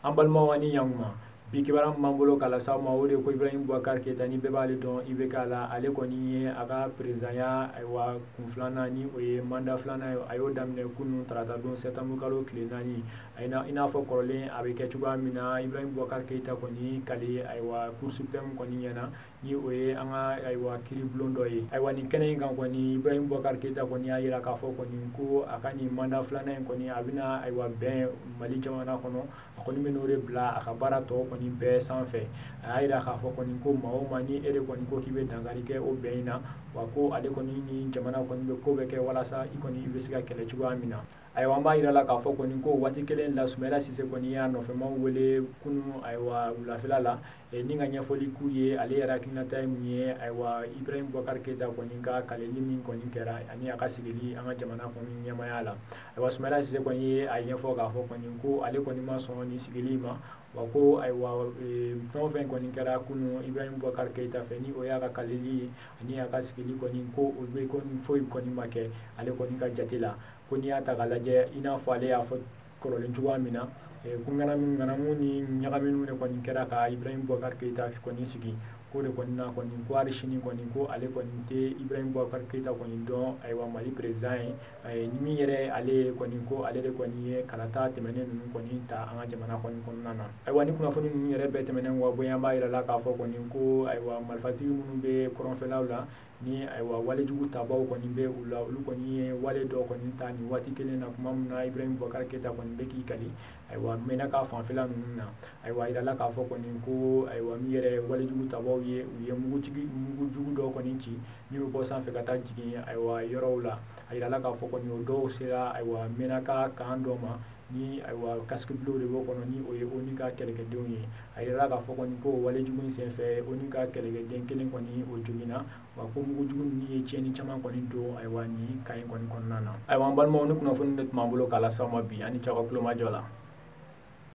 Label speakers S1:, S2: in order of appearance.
S1: an balimaw ani ɲankuma bi kibaran min b'an bolo k'a lase aw ma o de ko Ibrahim Boubacar Keita ni bɛɛ b'ale dɔn IBK la ale kɔni ye a ka présidentya ayiwa kun filanan ni o ye mandat filanan ye a y'o daminɛ kunun tarata don septembre kalo tile 4 i n'a fɔ kɔrɔlen a bɛ kɛ cogoya min na Ibrahim Boubacar Keita kɔni kale ayiwa Cour suprême kɔni ɲɛna ni o ye an ka ayiwa kiiribulon dɔ ye ayiwa nin kɛnɛ in kan kɔni Ibrahim Boubacar Keita kɔni y'a jira k'a fɔ kɔni ko a ka nin mandat filanan in kɔni a bɛna ayiwa bɛn Mali jamana kɔnɔ a kɔni bɛ n'o de bila a ka baara tɔ kɔni bɛɛ sanfɛ a y'a jira k'a fɔ kɔni ko maa o maa ni e de kɔni ko k'i bɛ dankari kɛ o bɛn in na wa ko ale kɔni ni jamana kɔni bɛ ko bɛ kɛ walasa i kɔni i bɛ se ka kɛlɛ cogoya min na ayiwa an b'a jira la k'a fɔ kɔni ko waati kelen la Soumaïla Cissé kɔni y'a nɔfɛmaw wele kunun ayiwa wulafɛla la ni ka ɲɛfɔli k'u ye ale yɛrɛ hakilinata ye mun ye ayiwa Ibrahim Boubacar Keita kɔni ka kaleli min kɔni kɛra ani a ka sigili an ka jamana kɔni ɲɛmaya la ayiwa Soumaïla Cissé kɔni ye a ɲɛfɔ k'a fɔ kɔni ko ale kɔni ma sɔn nin sigili ma wa ko ayiwa fɛn o fɛn kɔni kɛra kunun Ibrahim Boubacar Keita fɛ ni o y'a ka kaleli ye ani a ka sigili kɔni ko o bɛ kɔni foyi kɔni ma kɛ ale kɔni ka jate la ko n'i y'a ta k'a lajɛ i n'a fɔ ale y'a fɔ kɔrɔlen cogoya min na ko ŋanamu ni ɲagaminiw de kɔni kɛra ka Ibrahim Boubacar Keita kɔni sigi ko de kɔni na kɔni ko hali sini kɔni ko ale kɔni tɛ Ibrahim Boubacar Keita kɔni dɔn ayiwa Mali président ye ni min yɛrɛ ale ye kɔni ko ale de kɔni ye kalata tɛmɛnen ninnu kɔni ta an ka jamana kɔni kɔnɔna na ayiwa ni kunnafoni ninnu yɛrɛ bɛɛ tɛmɛnen kɔ bɔn an b'a jira la k'a fɔ kɔni ko ayiwa marifatigi minnu bɛ kɔrɔnfɛlaw la ni ayiwa walejugu tabaw kɔni bɛ u la olu kɔni ye wale dɔ kɔni ta nin waati kelen na tuma min na Ibrahim Boubacar Keita kɔni bɛ k'i kali ayiwa mɛnna ka fanfɛla ninnu na ayiwa a jirala k'a fɔ kɔni ko ayiwa min yɛrɛ walejugu tabaw ye u ye mugujugu dɔw kɔni ci min bɛ bɔ sanfɛ ka taa jigin ayiwa yɔrɔw la a jirala k'a fɔ kɔni o dɔw sera ayiwa mɛnna ka kan dɔ ma ni ayiwa casque bleu de b'o kɔnɔ ni o ye ONU ka kɛlɛkɛdenw ye a jirala k'a fɔ kɔni ko walejugu in senfɛ ONU ka kɛlɛkɛden kelen kɔni o joginna wa ko mugujugu ninnu ye tiɲɛni caman kɔni don ayiwa nin cas in kɔni kɔnɔna na ayiwa an balimaw ni kunnafoni de tun b'an bolo k'a lase aw ma bi ani cɛ aw ka tulo majɔ la